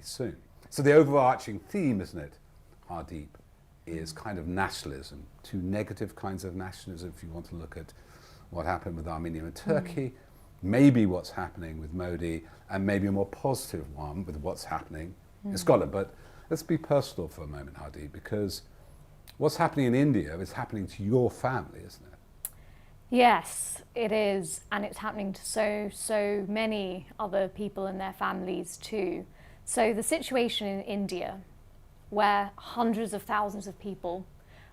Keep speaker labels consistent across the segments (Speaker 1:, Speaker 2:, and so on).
Speaker 1: soon. So the overarching theme, isn't it, Hardeep, is kind of nationalism, two negative kinds of nationalism if you want to look at what happened with Armenia and Turkey, maybe what's happening with Modi, and maybe a more positive one with what's happening in Scotland. But let's be personal for a moment, Hardeep, because what's happening in India is happening to your family, isn't it?
Speaker 2: Yes, it is, and it's happening to so many other people and their families too. So the situation in India, where hundreds of thousands of people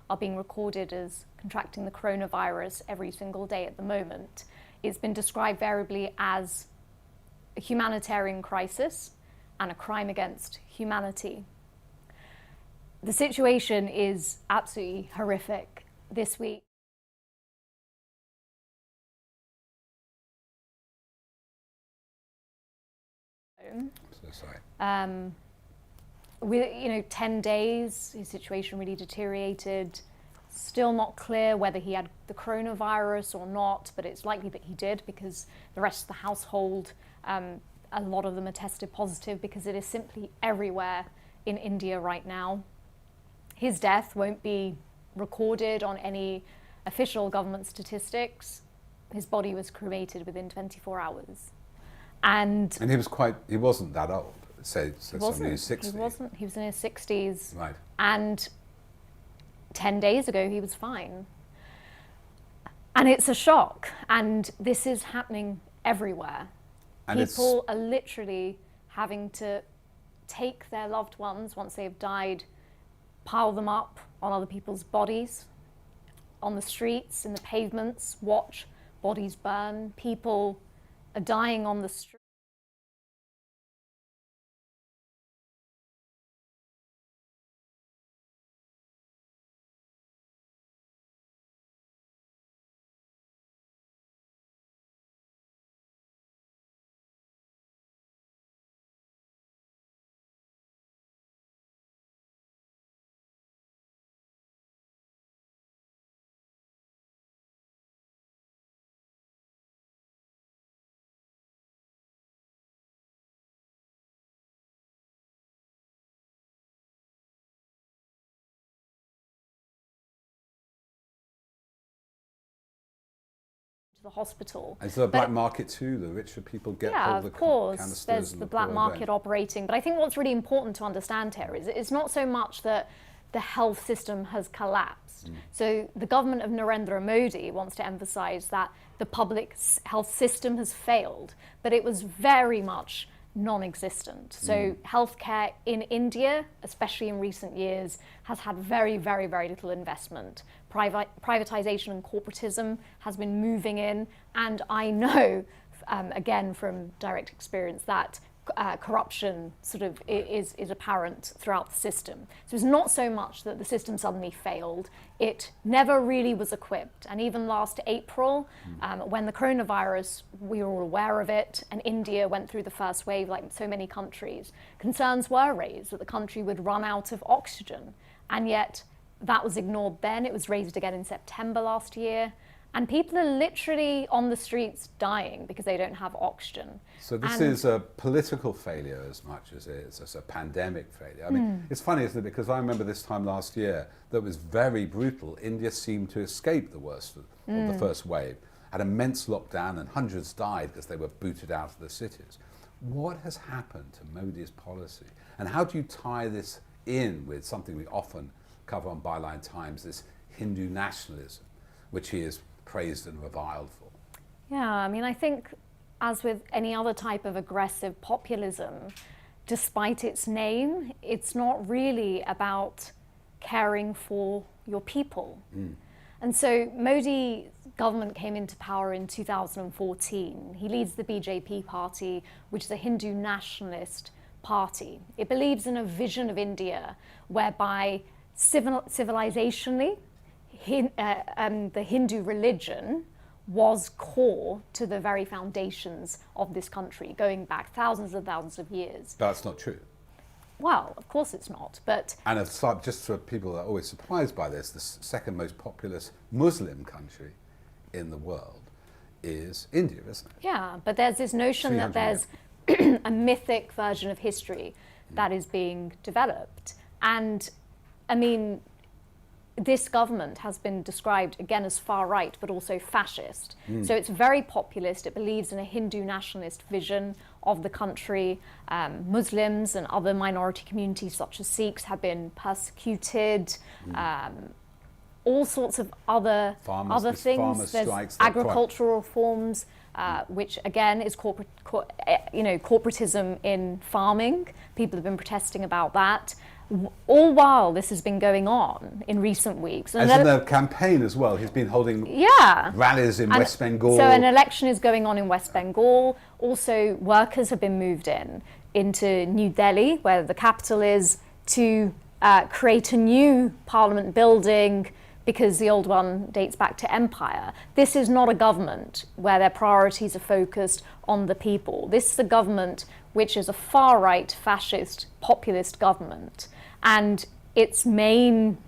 Speaker 2: are being recorded as contracting the coronavirus every single day at the moment, it's been described variably as a humanitarian crisis and a crime against humanity. The situation is absolutely horrific this week.
Speaker 1: I'm so sorry.
Speaker 2: With 10 days, his situation really deteriorated. Still not clear whether he had the coronavirus or not, but it's likely that he did because the rest of the household, a lot of them are tested positive because it is simply everywhere in India right now. His death won't be recorded on any official government statistics. His body was cremated within 24 hours. And
Speaker 1: he wasn't that old, say somebody who's 60.
Speaker 2: He was in his 60s.
Speaker 1: Right.
Speaker 2: And 10 days ago, he was fine. And it's a shock. And this is happening everywhere. And people are literally having to take their loved ones once they've died, pile them up on other people's bodies, on the streets, in the pavements, watch bodies burn. People are dying on the street. The hospital.
Speaker 1: Is there a black market too? The richer people get all the
Speaker 2: of course.
Speaker 1: Canisters.
Speaker 2: There's the black market operating. But I think what's really important to understand here is it's not so much that the health system has collapsed. So the government of Narendra Modi wants to emphasize that the public health system has failed, but it was very much non-existent. So healthcare in India, especially in recent years, has had very, very, very little investment. Privatization and corporatism has been moving in, and I know, again from direct experience, that corruption sort of is apparent throughout the system. So it's not so much that the system suddenly failed, it never really was equipped. And even last April, when the coronavirus, we were all aware of it, and India went through the first wave like so many countries, concerns were raised that the country would run out of oxygen. And yet that was ignored then. It was raised again in September last year. And people are literally on the streets dying because they don't have oxygen.
Speaker 1: So this is a political failure as much as it's a pandemic failure. I mean, it's funny, isn't it? Because I remember this time last year that was very brutal. India seemed to escape the worst of the first wave, had immense lockdown, and hundreds died because they were booted out of the cities. What has happened to Modi's policy? And how do you tie this in with something we often cover on Byline Times, this Hindu nationalism, which he is praised and reviled for?
Speaker 2: Yeah, I mean, I think as with any other type of aggressive populism, despite its name, it's not really about caring for your people. And so Modi's government came into power in 2014. He leads the BJP party, which is a Hindu nationalist party. It believes in a vision of India whereby civilizationally, the Hindu religion was core to the very foundations of this country, going back thousands and thousands of years.
Speaker 1: That's not true.
Speaker 2: Well, of course it's not, but...
Speaker 1: And just for people that are always surprised by this, the second most populous Muslim country in the world is India, isn't it?
Speaker 2: Yeah, but there's this notion that there's a mythic version of history. that is being developed. And I mean, this government has been described again as far right, but also fascist. So it's very populist. It believes in a Hindu nationalist vision of the country. Muslims and other minority communities, such as Sikhs, have been persecuted. All sorts of other things. There's agricultural reforms, which again is corporatism in farming. People have been protesting about that. All while this has been going on in recent weeks.
Speaker 1: And in the campaign as well, he's been holding rallies in West Bengal.
Speaker 2: So an election is going on in West Bengal. Also, workers have been moved into New Delhi, where the capital is, to create a new parliament building, because the old one dates back to empire. This is not a government where their priorities are focused on the people. This is a government which is a far-right, fascist, populist government. And its main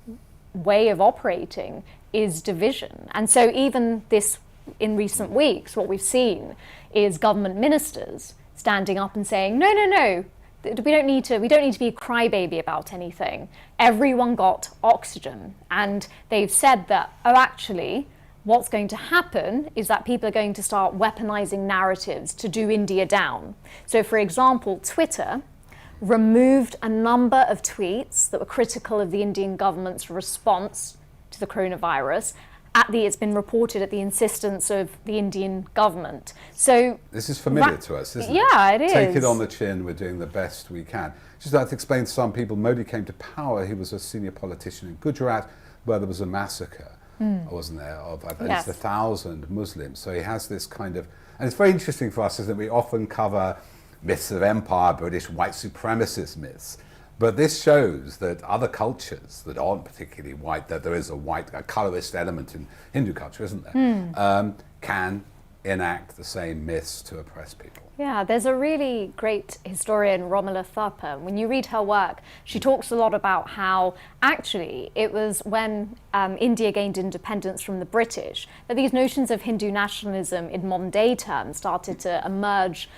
Speaker 2: way of operating is division. And so even this, in recent weeks, what we've seen is government ministers standing up and saying, no, we don't need to be a crybaby about anything. Everyone got oxygen. And they've said that, actually, what's going to happen is that people are going to start weaponizing narratives to do India down. So, for example, Twitter removed a number of tweets that were critical of the Indian government's response to the coronavirus. It's been reported at the insistence of the Indian government. So
Speaker 1: this is familiar to us, isn't it?
Speaker 2: Yeah, it is.
Speaker 1: Take it on the chin, we're doing the best we can. Just like to explain to some people, Modi came to power, he was a senior politician in Gujarat, where there was a massacre, wasn't there, of at least 1,000 Muslims. So he has this kind of, and it's very interesting for us, isn't it? We often cover myths of empire, British white supremacist myths. But this shows that other cultures that aren't particularly white, that there is a colorist element in Hindu culture, isn't there, can enact the same myths to oppress people.
Speaker 2: Yeah, there's a really great historian, Romila Thapar. When you read her work, she talks a lot about how actually it was when India gained independence from the British that these notions of Hindu nationalism in modern day terms started to emerge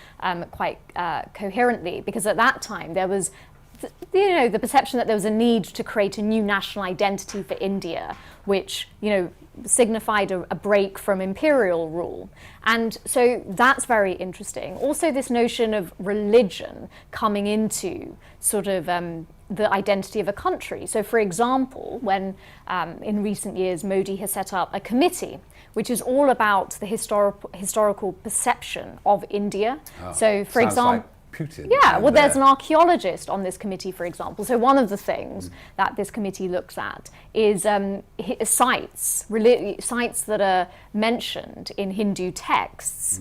Speaker 2: quite coherently, because at that time there was the perception that there was a need to create a new national identity for India, which, signified a break from imperial rule. And so that's very interesting. Also, this notion of religion coming into sort of the identity of a country. So, for example, when in recent years Modi has set up a committee which is all about the historical perception of India. So, for example,
Speaker 1: Putin.
Speaker 2: Yeah, well, there's an archaeologist on this committee, for example. So one of the things that this committee looks at is sites that are mentioned in Hindu texts.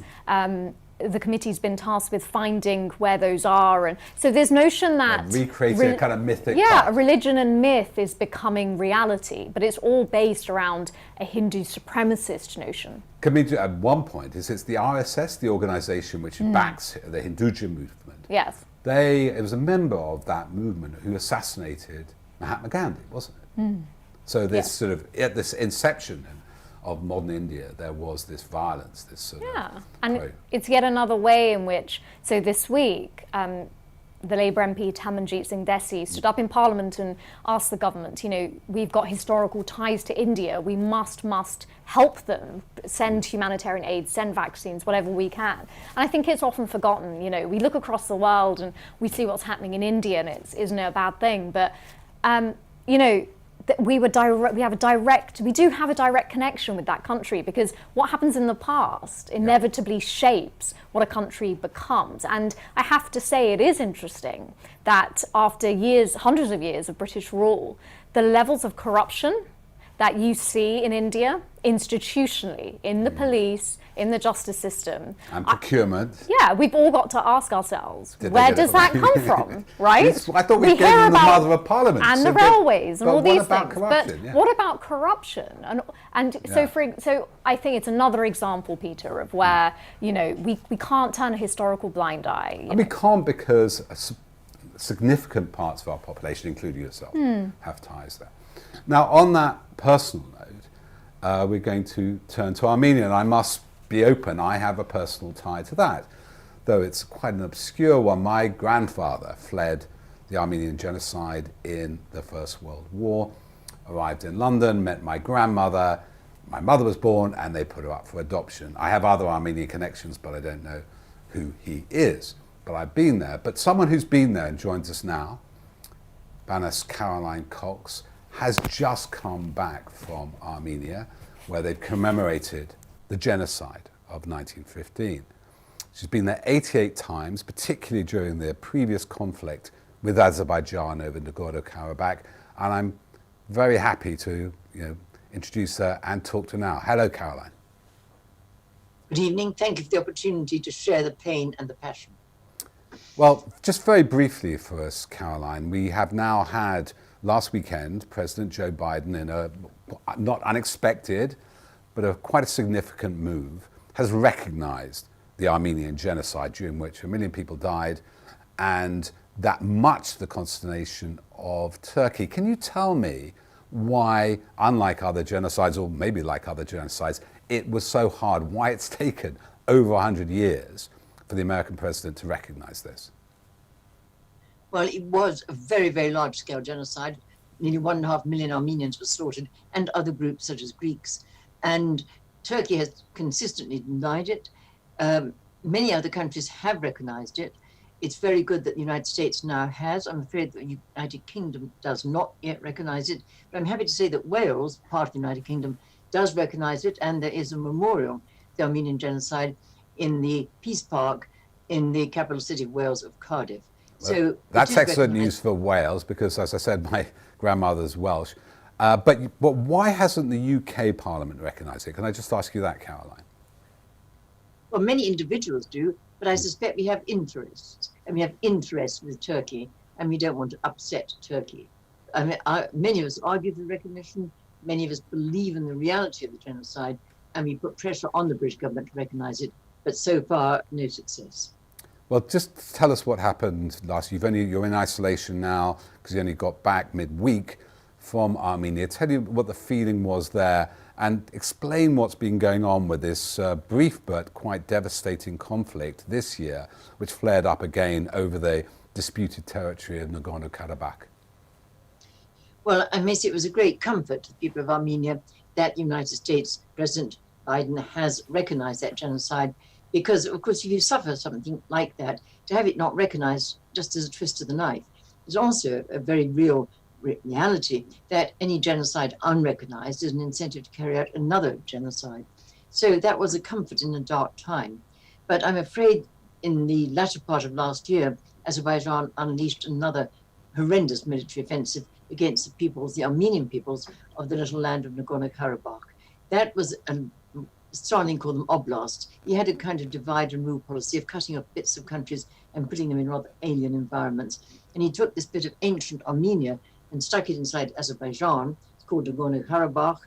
Speaker 2: The committee's been tasked with finding where those are, and so there's notion that
Speaker 1: recreating a kind of mythic.
Speaker 2: Yeah, religion and myth is becoming reality, but it's all based around a Hindu supremacist notion.
Speaker 1: At one point, it's the RSS, the organisation which backs the Hinduja movement.
Speaker 2: Yes.
Speaker 1: It was a member of that movement who assassinated Mahatma Gandhi, wasn't it? So this sort of, at this inception of modern India, there was this violence, this sort of...
Speaker 2: and it's yet another way in which, so this week, the Labour MP Tamanjeet Singh Desi stood up in Parliament and asked the government, we've got historical ties to India, we must help them, send humanitarian aid, send vaccines, whatever we can. And I think it's often forgotten, we look across the world and we see what's happening in India, and it isn't a bad thing, but, we do have a direct connection with that country, because what happens in the past inevitably shapes what a country becomes. And I have to say, it is interesting that after hundreds of years of British rule, the levels of corruption that you see in India, institutionally, in the police, in the justice system.
Speaker 1: And procurement.
Speaker 2: We've all got to ask ourselves, where does that come from, right?
Speaker 1: I thought we gave them the mother of parliament.
Speaker 2: And the railways and all these things.
Speaker 1: Corruption?
Speaker 2: But what about corruption? So I think it's another example, Peter, of where, we can't turn a historical blind eye.
Speaker 1: And we can't, because significant parts of our population, including yourself, have ties there. Now, on that personal note, we're going to turn to Armenia, and I must be open, I have a personal tie to that, though it's quite an obscure one. My grandfather fled the Armenian Genocide in the First World War. Arrived in London, met my grandmother. My mother was born and they put her up for adoption. I have other Armenian connections, but I don't know who he is. But I've been there. But someone who's been there and joins us now, Baroness Caroline Cox, has just come back from Armenia, where they've commemorated the genocide of 1915. She's been there 88 times, particularly during the previous conflict with Azerbaijan over Nagorno-Karabakh, and I'm very happy to introduce her and talk to her now. Hello, Caroline.
Speaker 3: Good evening. Thank you for the opportunity to share the pain and the passion.
Speaker 1: Well, just very briefly for us, Caroline, we have now had last weekend President Joe Biden, in a not unexpected but quite a significant move, has recognized the Armenian genocide, during which 1 million people died, and that much the consternation of Turkey. Can you tell me why, unlike other genocides, or maybe like other genocides, it was so hard, why it's taken over 100 years for the American president to recognize this?
Speaker 3: Well, it was a very, very large-scale genocide. Nearly 1.5 million Armenians were slaughtered, and other groups such as Greeks. And Turkey has consistently denied it. Many other countries have recognized it. It's very good that the United States now has. I'm afraid that the United Kingdom does not yet recognize it. But I'm happy to say that Wales, part of the United Kingdom, does recognize it. And there is a memorial, the Armenian Genocide, in the Peace Park in the capital city of Wales of Cardiff.
Speaker 1: Well,
Speaker 3: so
Speaker 1: that's excellent news for Wales, because, as I said, my grandmother's Welsh. But why hasn't the UK Parliament recognised it? Can I just ask you that, Caroline?
Speaker 3: Well, many individuals do, but I suspect we have interests, and we have interests with Turkey, and we don't want to upset Turkey. I mean, many of us argue for recognition, many of us believe in the reality of the genocide, and we put pressure on the British government to recognise it, but so far, no success.
Speaker 1: Well, just tell us what happened last year. You're in isolation now because you only got back midweek from Armenia. Tell you what the feeling was there and explain what's been going on with this brief but quite devastating conflict this year, which flared up again over the disputed territory of Nagorno-Karabakh.
Speaker 3: Well, I may say it was a great comfort to the people of Armenia that the United States President Biden has recognized that genocide, because, of course, if you suffer something like that, to have it not recognized just as a twist of the knife is also a very real reality that any genocide unrecognized is an incentive to carry out another genocide. So that was a comfort in a dark time. But I'm afraid in the latter part of last year, Azerbaijan unleashed another horrendous military offensive against the peoples, the Armenian peoples of the little land of Nagorno-Karabakh. That was Stalin called them oblasts. He had a kind of divide and rule policy of cutting off bits of countries and putting them in rather alien environments. And he took this bit of ancient Armenia and stuck it inside Azerbaijan. It's called Nagorno-Karabakh.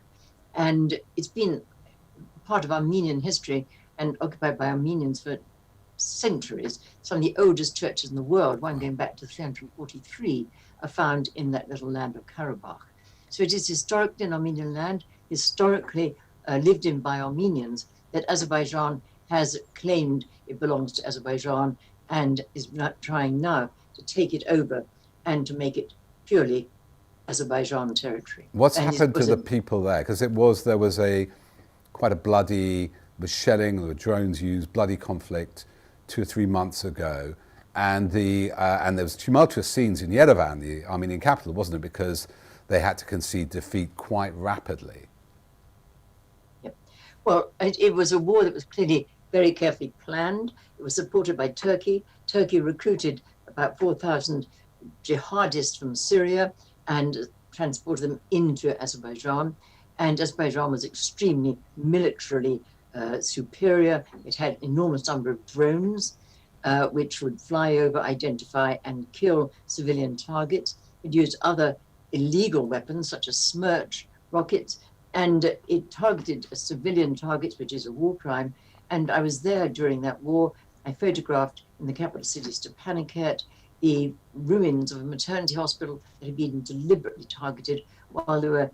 Speaker 3: And it's been part of Armenian history and occupied by Armenians for centuries. Some of the oldest churches in the world, one going back to 343, are found in that little land of Karabakh. So it is historically an Armenian land, historically lived in by Armenians, that Azerbaijan has claimed it belongs to Azerbaijan and is trying now to take it over and to make it purely Azerbaijan territory.
Speaker 1: What's happened to the people there? Because there was quite a bloody, was shelling, there were drones used, bloody conflict 2 or 3 months ago, and there was tumultuous scenes in Yerevan, the Armenian capital, wasn't it? Because they had to concede defeat quite rapidly.
Speaker 3: Well, it was a war that was clearly very carefully planned. It was supported by Turkey. Turkey recruited about 4,000 jihadists from Syria and transported them into Azerbaijan. And Azerbaijan was extremely militarily superior. It had an enormous number of drones, which would fly over, identify, and kill civilian targets. It used other illegal weapons, such as Smerch rockets, and it targeted civilian targets, which is a war crime. And I was there during that war. I photographed in the capital city, Stepanakert, the ruins of a maternity hospital that had been deliberately targeted while there were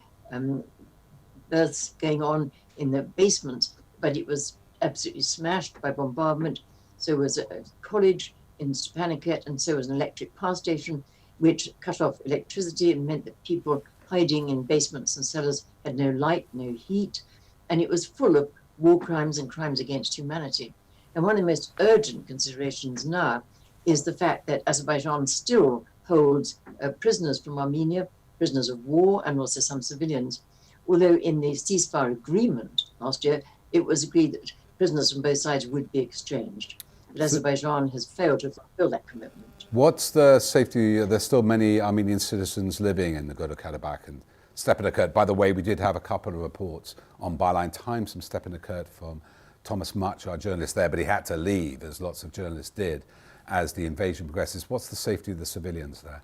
Speaker 3: births going on in the basement, but it was absolutely smashed by bombardment. So was a college in Stepanakert, and so was an electric power station. which cut off electricity and meant that people hiding in basements and cellars had no light, no heat, and it was full of war crimes and crimes against humanity. And one of the most urgent considerations now is the fact that Azerbaijan still holds prisoners from Armenia, prisoners of war, and also some civilians. Although in the ceasefire agreement last year, it was agreed that prisoners from both sides would be exchanged. But Azerbaijan has failed to fulfill that commitment.
Speaker 1: What's the safety? There's still many Armenian citizens living in Nagorno-Karabakh and Stepanakert. By the way, we did have a couple of reports on Byline Times from Stepanakert from Thomas Much, our journalist there, but he had to leave, as lots of journalists did, as the invasion progresses. What's the safety of the civilians there?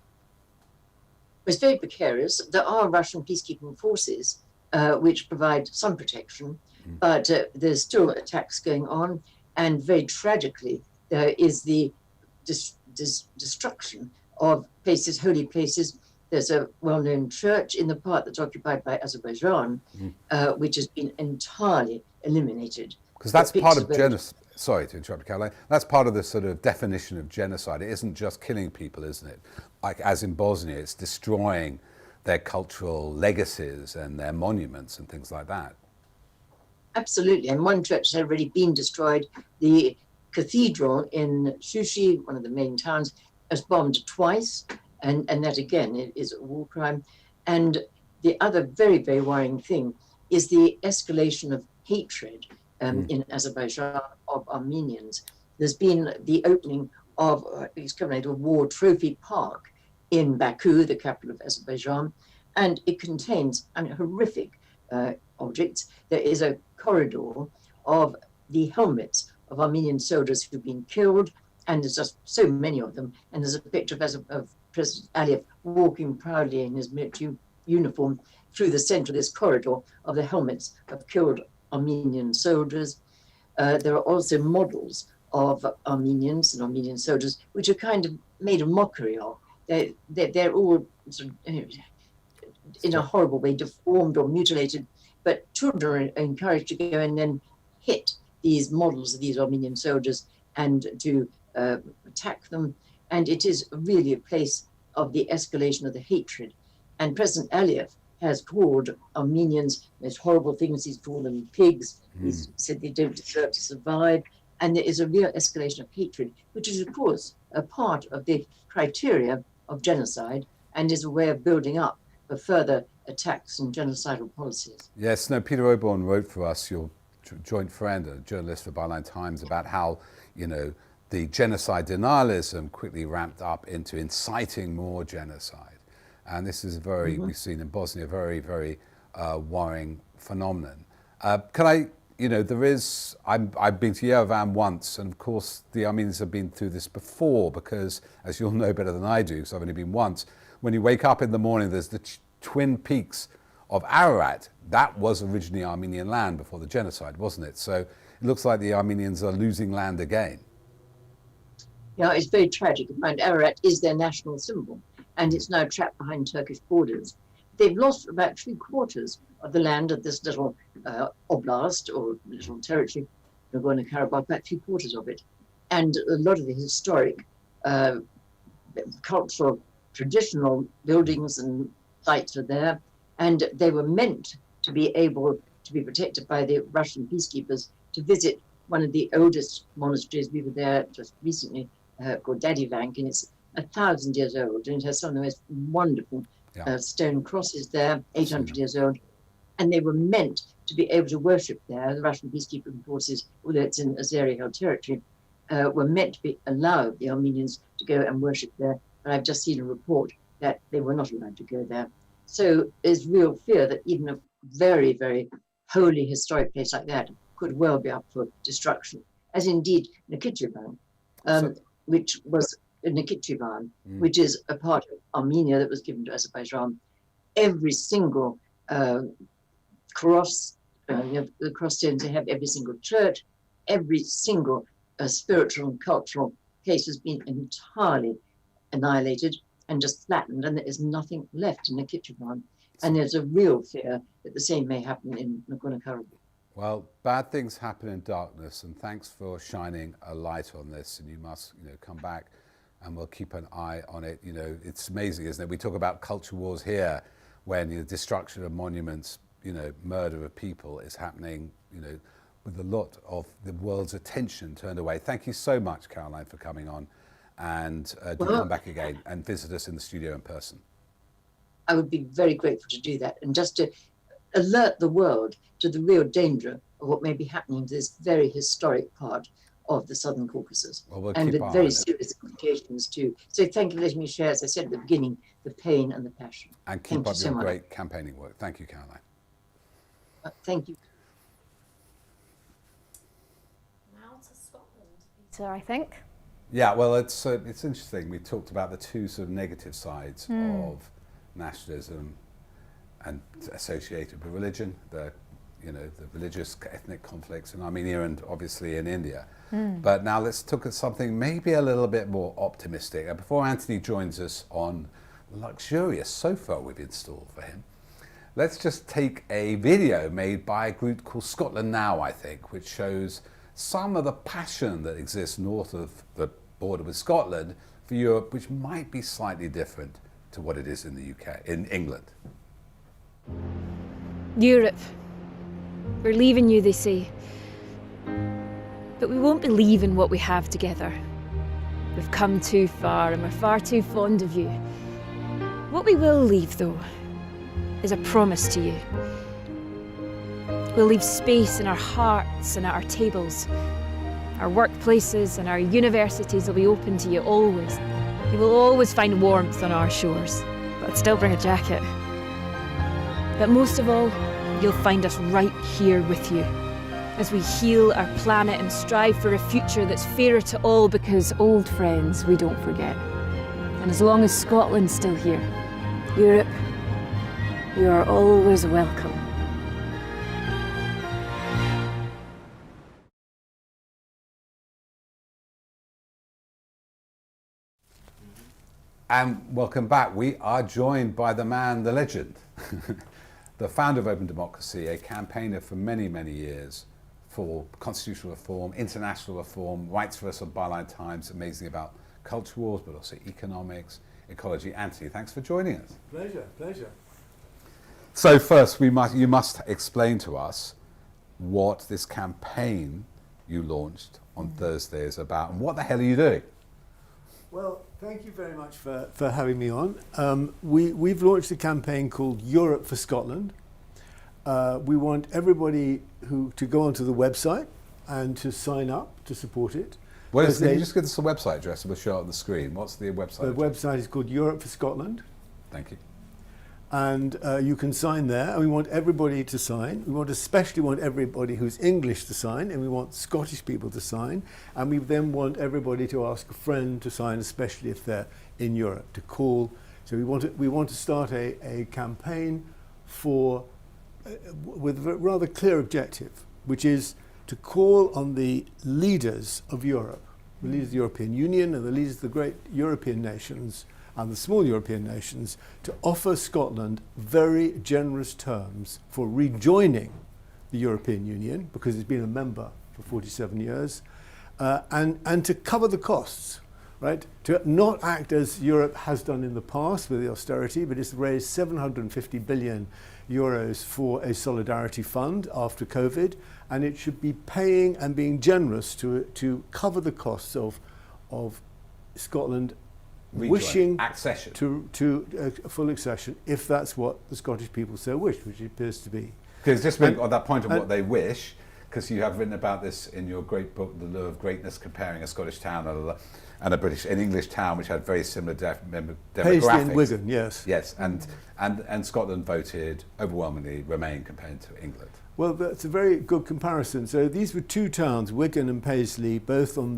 Speaker 3: It's very precarious. There are Russian peacekeeping forces which provide some protection, but there's still attacks going on. And very tragically, there is the destruction of places, holy places. There's a well-known church in the part that's occupied by Azerbaijan, which has been entirely eliminated.
Speaker 1: Because that's part of genocide. Sorry to interrupt, Caroline. That's part of the sort of definition of genocide. It isn't just killing people, isn't it? Like as in Bosnia, it's destroying their cultural legacies and their monuments and things like that.
Speaker 3: Absolutely. And one church has already been destroyed. The cathedral in Shushi, one of the main towns, was bombed twice. And that, again, is a war crime. And the other very, very worrying thing is the escalation of hatred in Azerbaijan of Armenians. There's been the opening of a war trophy park in Baku, the capital of Azerbaijan, and it contains horrific objects. There is a corridor of the helmets of Armenian soldiers who've been killed, and there's just so many of them. And there's a picture of President Aliyev walking proudly in his military uniform through the center of this corridor of the helmets of killed Armenian soldiers. There are also models of Armenians and Armenian soldiers, which are kind of made a mockery of. They're all sort of, in a horrible way, deformed or mutilated, but children are encouraged to go and then hit these models of these Armenian soldiers and to attack them. And it is really a place of the escalation of the hatred. And President Aliyev has called Armenians most horrible things. He's called them pigs. He's said they don't deserve to survive. And there is a real escalation of hatred, which is, of course, a part of the criteria of genocide and is a way of building up for further attacks and genocidal policies.
Speaker 1: Yes, no, Peter Oborne wrote for us, your joint friend, a journalist for Byline Times, about how, the genocide denialism quickly ramped up into inciting more genocide. And this is we've seen in Bosnia, a very, very worrying phenomenon. I've been to Yerevan once, and of course the Armenians have been through this before because, as you'll know better than I do, because I've only been once, when you wake up in the morning, there's the twin peaks of Ararat. That was originally Armenian land before the genocide, wasn't it? So it looks like the Armenians are losing land again.
Speaker 3: Yeah, it's very tragic. Mount Ararat is their national symbol, and it's now trapped behind Turkish borders. They've lost about 3/4 of the land of this little oblast or little territory, Nagorno-Karabakh, about 3/4 of it. And a lot of the historic, cultural, traditional buildings and sites are there. And they were meant to be able to be protected by the Russian peacekeepers to visit one of the oldest monasteries. We were there just recently, called Dadivank, and it's 1,000 years old, and it has some of the most wonderful stone crosses there, 800 years old. And they were meant to be able to worship there. The Russian peacekeeping forces, although it's in Azeri-held territory, were meant to allow the Armenians to go and worship there. But I've just seen a report that they were not allowed to go there. So there's real fear that even a very, very holy historic place like that could well be up for destruction, as indeed Nakhchivan, which was Nakhchivan, which is a part of Armenia that was given to Azerbaijan. Every single cross, the cross stones they have, every single church, every single spiritual and cultural place has been entirely annihilated and just flattened, and there is nothing left in Nakhchivan. And there's a real fear that the same may happen in Nagorno-Karabakh.
Speaker 1: Well, bad things happen in darkness, and thanks for shining a light on this. And you must, come back and we'll keep an eye on it. You know, it's amazing, isn't it? We talk about culture wars here, when destruction of monuments, murder of people is happening, with a lot of the world's attention turned away. Thank you so much, Caroline, for coming on, and do come back again and visit us in the studio in person.
Speaker 3: I would be very grateful to do that, and just to alert the world to the real danger of what may be happening to this very historic part of the Southern Caucasus, and with very serious implications too. So thank you for letting me share, as I said at the beginning, the pain and the passion.
Speaker 1: And keep up your great campaigning work. Thank you, Caroline.
Speaker 3: Thank you.
Speaker 2: Now to Scotland, Peter, I think.
Speaker 1: Yeah, well, it's interesting. We talked about the two sort of negative sides of nationalism and associated with religion, the religious ethnic conflicts in Armenia and obviously in India. But now let's look at something maybe a little bit more optimistic. And before Anthony joins us on the luxurious sofa we've installed for him, let's just take a video made by a group called Scotland Now, I think, which shows some of the passion that exists north of the border with Scotland for Europe, which might be slightly different to what it is in the UK, in England.
Speaker 4: Europe. We're leaving you, they say. But we won't be leaving what we have together. We've come too far and we're far too fond of you. What we will leave, though, is a promise to you. We'll leave space in our hearts and at our tables. Our workplaces and our universities will be open to you always. You will always find warmth on our shores, but I'd still bring a jacket. But most of all, you'll find us right here with you, as we heal our planet and strive for a future that's fairer to all, because old friends we don't forget. And as long as Scotland's still here, Europe, you are always welcome.
Speaker 1: And welcome back. We are joined by the man, the legend, the founder of Open Democracy, a campaigner for many, many years for constitutional reform, international reform, writes for us on Byline Times, amazing about culture wars, but also economics, ecology. Anthony, thanks for joining us.
Speaker 5: Pleasure, pleasure.
Speaker 1: So first, you must explain to us what this campaign you launched on Thursday is about, and what the hell are you doing?
Speaker 5: Well, thank you very much for having me on. We've launched a campaign called Europe for Scotland. We want everybody to go onto the website and to sign up to support it.
Speaker 1: Can you just give us the website address and we'll show it on the screen? What's the website address?
Speaker 5: The website is called Europe for Scotland.
Speaker 1: Thank you.
Speaker 5: And you can sign there, and we want everybody to sign. We especially want everybody who's English to sign, and we want Scottish people to sign, and we then want everybody to ask a friend to sign, especially if they're in Europe, to call. So we want to start a campaign with a rather clear objective, which is to call on the leaders of Europe, the leaders of the European Union and the leaders of the great European nations and the small European nations, to offer Scotland very generous terms for rejoining the European Union, because it's been a member for 47 years, and to cover the costs, right? To not act as Europe has done in the past with the austerity, but it's raised 750 billion euros for a solidarity fund after COVID, and it should be paying and being generous to cover the costs of Scotland wishing
Speaker 1: accession
Speaker 5: to a full accession, if that's what the Scottish people so wish, which it appears to be.
Speaker 1: Because just on that point of what they wish, because you have written about this in your great book, The Lure of Greatness, comparing a Scottish town and an English town, which had very similar demographics.
Speaker 5: Paisley and Wigan, yes.
Speaker 1: Yes, and Scotland voted overwhelmingly Remain compared to England.
Speaker 5: Well, that's a very good comparison. So these were two towns, Wigan and Paisley, both on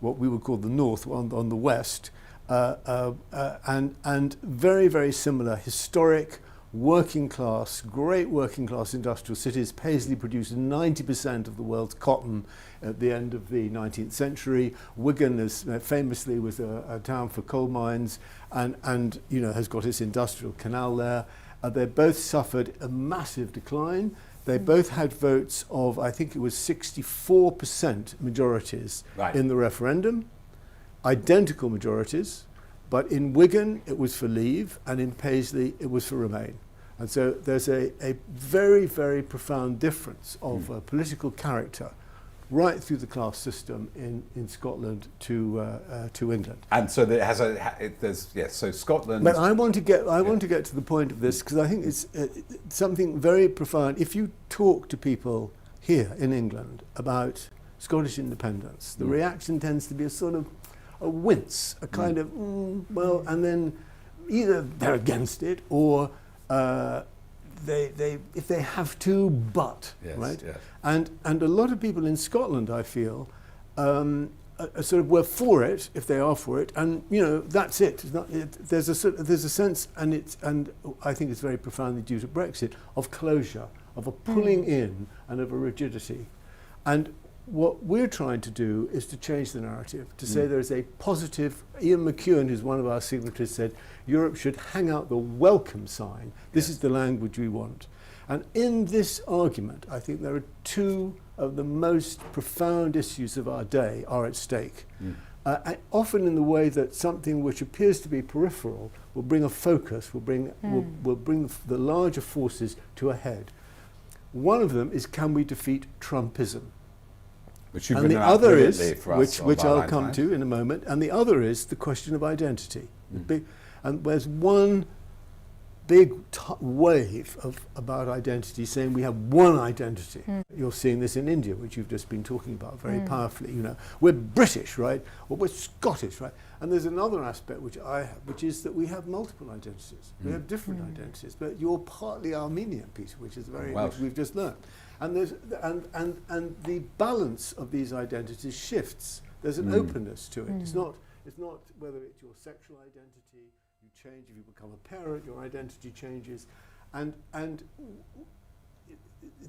Speaker 5: what we would call the north, on the west, and very, very similar, historic, working class, great working class industrial cities. Paisley produced 90% of the world's cotton at the end of the 19th century. Wigan famously was a town for coal mines, and has got its industrial canal there. They both suffered a massive decline. They both had votes of, I think it was 64% majorities in the referendum. identical majorities, but in Wigan it was for leave, and in Paisley it was for remain. And so there's a very, very profound difference of political character right through the class system in Scotland to England.
Speaker 1: And so there has so Scotland.
Speaker 5: But I want to get to the point of this, because I think it's something very profound. If you talk to people here in England about Scottish independence, the reaction tends to be a sort of a wince, a kind of well, and then either they're against it or they if they have to, but right.
Speaker 1: Yes.
Speaker 5: And a lot of people in Scotland, I feel, are sort of were for it if they are for it, and that's it. It's not, there's a sense, and I think it's very profoundly due to Brexit, of closure, of a pulling in, and of a rigidity. And what we're trying to do is to change the narrative, to say there is a positive. Ian McEwan, who's one of our signatories, said Europe should hang out the welcome sign. This is the language we want. And in this argument, I think there are two of the most profound issues of our day are at stake. And often in the way that something which appears to be peripheral will bring a focus, will bring the larger forces to a head. One of them is, can we defeat Trumpism?
Speaker 1: Which you've
Speaker 5: and
Speaker 1: been
Speaker 5: the other is,
Speaker 1: for us
Speaker 5: which I'll
Speaker 1: Byline
Speaker 5: come
Speaker 1: Times.
Speaker 5: to in a moment, and the other is the question of identity. And there's one big wave about identity, saying we have one identity. You're seeing this in India, which you've just been talking about very powerfully. We're British, right? Or we're Scottish, right? And there's another aspect which I have, which is that we have multiple identities. We have different identities, but you're partly Armenian, Peter, which is which we've just learned. And there's and the balance of these identities shifts. There's an openness to it. It's not whether it's your sexual identity, you change if you become a parent, your identity changes, and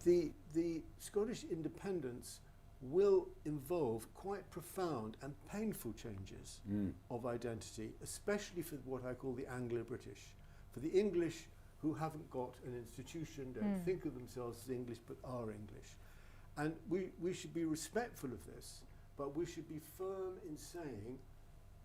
Speaker 5: the Scottish independence will involve quite profound and painful changes of identity, especially for what I call the Anglo-British, for the English who haven't got an institution, don't think of themselves as English but are English. And we should be respectful of this, but we should be firm in saying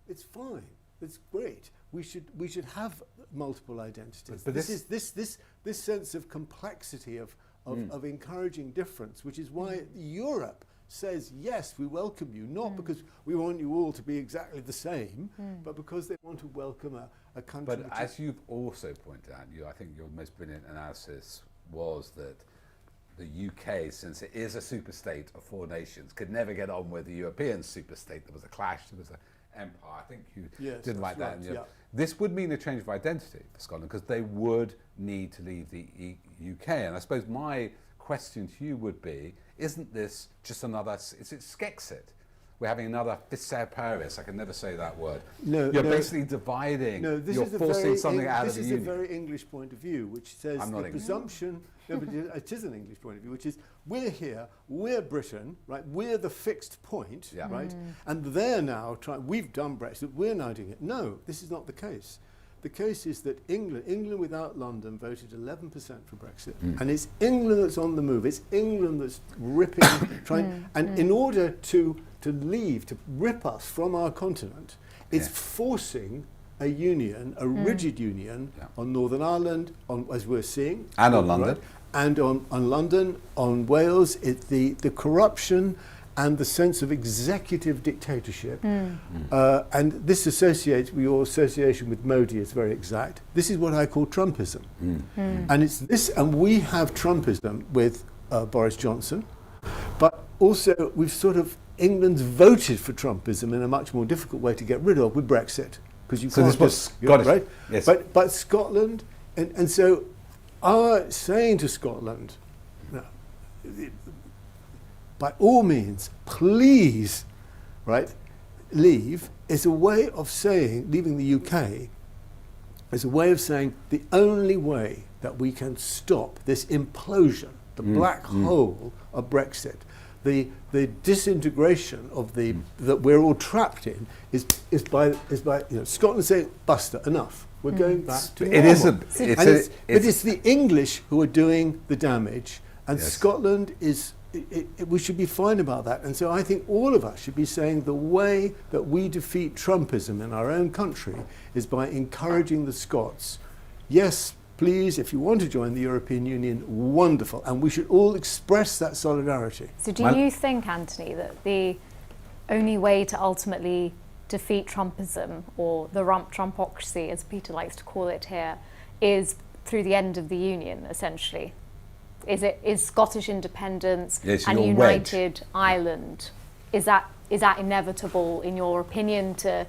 Speaker 5: it's fine, it's great. We should have multiple identities. But this is this sense of complexity of encouraging difference, which is why Europe says, yes, we welcome you, not because we want you all to be exactly the same, but because they want to welcome a country.
Speaker 1: But as you've also pointed out, I think your most brilliant analysis was that the UK, since it is a superstate of four nations, could never get on with the European superstate. There was a clash, there was an empire. I think you did write that.
Speaker 5: Right,
Speaker 1: This would mean a change of identity for Scotland, because they would need to leave the UK. And I suppose my question to you would be, isn't this just another, is it Skexit? We're having another Fisser Paris, I can never say that word. You're basically dividing, you're forcing something out of the union.
Speaker 5: This is a very English point of view, which says the presumption, but it is an English point of view, which is we're here, we're Britain, right? We're the fixed point, right? And they're now trying, we've done Brexit, we're now doing it. No, this is not the case. The case is that England without London voted 11% for Brexit. And it's England that's on the move. It's England that's ripping, and in order to leave, to rip us from our continent, it's forcing a union, a rigid union on Northern Ireland, as we're seeing.
Speaker 1: And on London.
Speaker 5: Right? And on London, on Wales, the corruption and the sense of executive dictatorship. And this associates, your association with Modi is very exact. This is what I call Trumpism. And it's this, and we have Trumpism with Boris Johnson, but also we've sort of, England's voted for Trumpism in a much more difficult way to get rid of with Brexit. Because you can't just, right?
Speaker 1: Yes.
Speaker 5: But Scotland, and so our saying to Scotland, by all means, please, right, leave, is a way of saying, leaving the UK, is a way of saying the only way that we can stop this implosion, the black hole of Brexit, the disintegration of that we're all trapped in, is by Scotland saying, basta, enough. We're going back to normal. But it's the English who are doing the damage, and Scotland is we should be fine about that. And so I think all of us should be saying the way that we defeat Trumpism in our own country is by encouraging the Scots. Yes, please, if you want to join the European Union, wonderful. And we should all express that solidarity.
Speaker 2: So do you think, Anthony, that the only way to ultimately defeat Trumpism, or the Trumpocracy, as Peter likes to call it here, is through the end of the Union, essentially? Is Scottish independence and a united Ireland, is that inevitable, in your opinion, to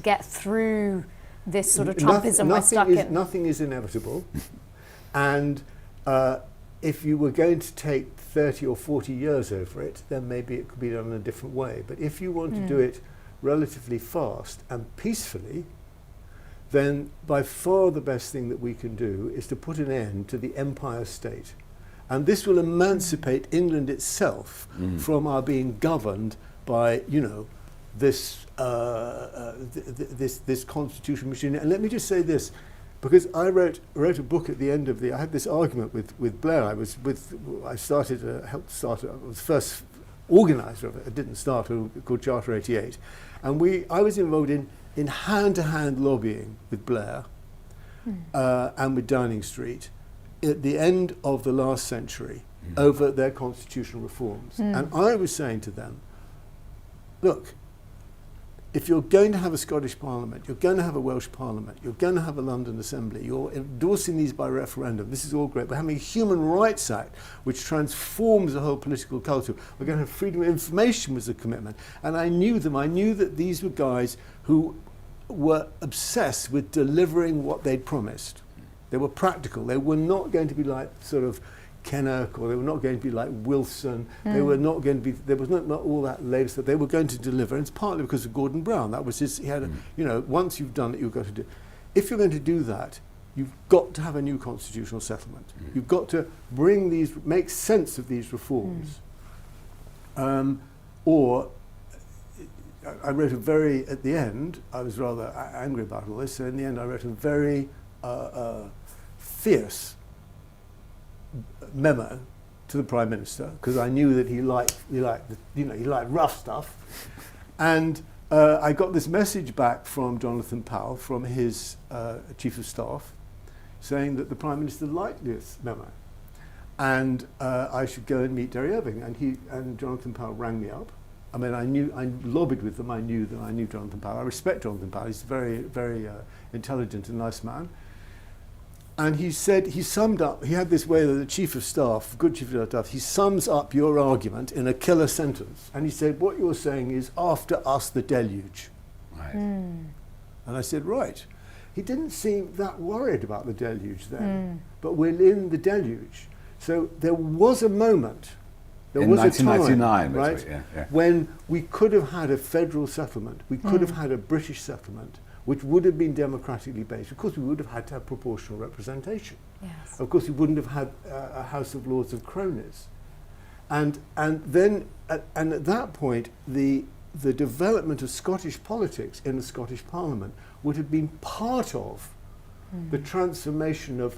Speaker 2: get through this sort of Trumpism we're stuck in?
Speaker 5: Nothing is inevitable. And if you were going to take 30 or 40 years over it, then maybe it could be done in a different way. But if you want to do it relatively fast and peacefully, then by far the best thing that we can do is to put an end to the empire state. And this will emancipate England itself from our being governed by, this this constitutional machine. And let me just say this, because I wrote a book at the end of I had this argument with Blair. I was helped start, I was first organiser of it. It didn't start, called Charter 88. And I was involved in hand-to-hand lobbying with Blair and with Downing Street at the end of the last century over their constitutional reforms. And I was saying to them, look, if you're going to have a Scottish Parliament, you're going to have a Welsh Parliament, you're going to have a London Assembly, you're endorsing these by referendum, this is all great. We're having a Human Rights Act which transforms the whole political culture. We're going to have freedom of information was a commitment. And I knew them. I knew that these were guys who were obsessed with delivering what they'd promised. They were practical. They were not going to be like sort of Kinnock, or they were not going to be like Wilson. They were not going to be, there was not all that Labour stuff. They were going to deliver, and it's partly because of Gordon Brown. That was his, he had once you've done it, you've got to do. If you're going to do that, you've got to have a new constitutional settlement. You've got to make sense of these reforms. Or I wrote at the end, I was rather angry about all this, so in the end I wrote a very fierce memo to the Prime Minister, because I knew that he liked rough stuff. And I got this message back from Jonathan Powell, from his Chief of Staff, saying that the Prime Minister liked this memo. And I should go and meet Derry Irving. And Jonathan Powell rang me up. I mean, I lobbied with them. I knew Jonathan Powell. I respect Jonathan Powell. He's a very, very intelligent and nice man. And he said, he summed up, he had this way that the Chief of Staff, good Chief of Staff, he sums up your argument in a killer sentence. And he said, what you're saying is, after us the deluge.
Speaker 1: Right.
Speaker 5: And I said, right. He didn't seem that worried about the deluge then, but we're in the deluge. So there was a moment, there was a time, right, when we could have had a federal settlement, we could have had a British settlement, which would have been democratically based. Of course, we would have had to have proportional representation.
Speaker 2: Yes.
Speaker 5: Of course, we wouldn't have had a House of Lords of cronies. And then, at that point, the development of Scottish politics in the Scottish Parliament would have been part of the transformation of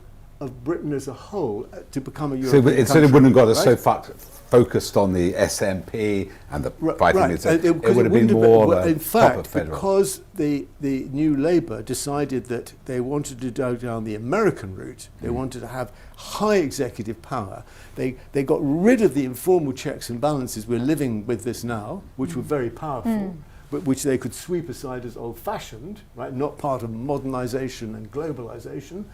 Speaker 5: Britain as a whole to become a European country.
Speaker 1: So it wouldn't have got us so focused on the SNP and the fighting. It would have been more
Speaker 5: in fact, because the new Labour decided that they wanted to go down the American route, they wanted to have high executive power, they got rid of the informal checks and balances we're living with this now, which were very powerful, but which they could sweep aside as old-fashioned, right, not part of modernisation and globalisation.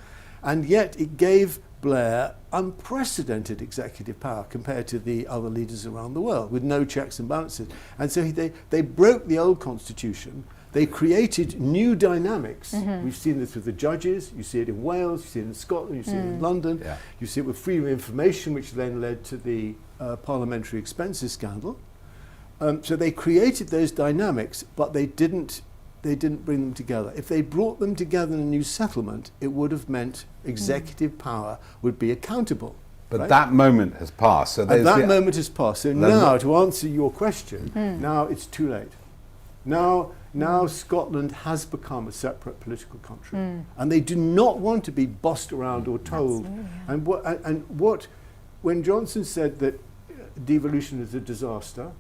Speaker 5: And yet it gave Blair unprecedented executive power compared to the other leaders around the world, with no checks and balances. And so they broke the old constitution. They created new dynamics. We've seen this with the judges. You see it in Wales. You see it in Scotland. You see it in London. Yeah. You see it with freedom of information, which then led to the parliamentary expenses scandal. So they created those dynamics, but they didn't bring them together. If they brought them together in a new settlement, it would have meant executive power would be accountable.
Speaker 1: But that moment has passed. So
Speaker 5: that moment has passed. So now, to answer your question, now it's too late. Now Scotland has become a separate political country, and they do not want to be bossed around or told. And when Johnson said that devolution is a disaster.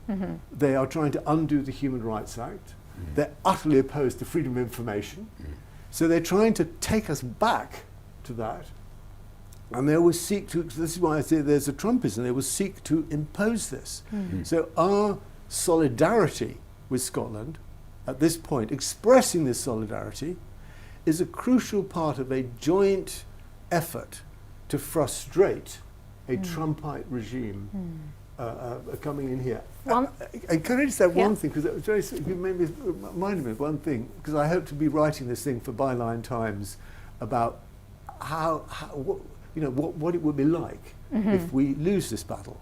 Speaker 5: They are trying to undo the Human Rights Act. They're utterly opposed to freedom of information. So they're trying to take us back to that. And they always seek to, this is why I say there's a Trumpism, they will seek to impose this. So our solidarity with Scotland, at this point, expressing this solidarity, is a crucial part of a joint effort to frustrate a Trumpite regime coming in here. And can I just say one thing, because you made me reminded me of one thing, because I hope to be writing this thing for Byline Times about what it would be like if we lose this battle.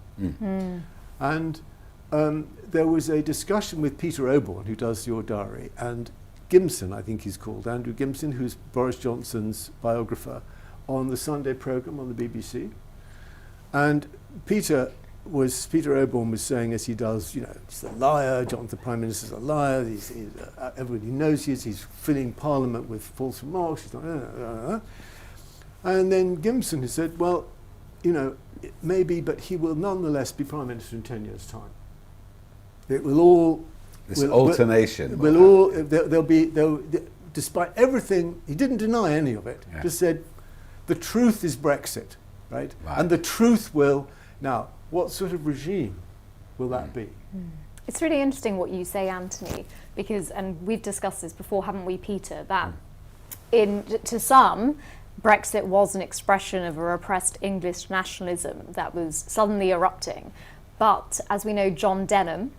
Speaker 5: And there was a discussion with Peter Oborne, who does your diary, and Gimson, I think he's called, Andrew Gimson, who's Boris Johnson's biographer, on the Sunday programme on the BBC. And Peter Oborne was saying, as he does, he's a liar, Johnson, the Prime Minister's a liar, everybody knows he's filling Parliament with false remarks, he's not, And then Gimson has said, well, maybe, but he will nonetheless be Prime Minister in 10 years' time. It will all...
Speaker 1: alternation.
Speaker 5: Despite everything, he didn't deny any of it, just said, the truth is Brexit, right? And the truth will... Now, what sort of regime will that be?
Speaker 2: It's really interesting what you say, Anthony, because, and we've discussed this before, haven't we, Peter, that to some, Brexit was an expression of a repressed English nationalism that was suddenly erupting. But as we know, John Denham,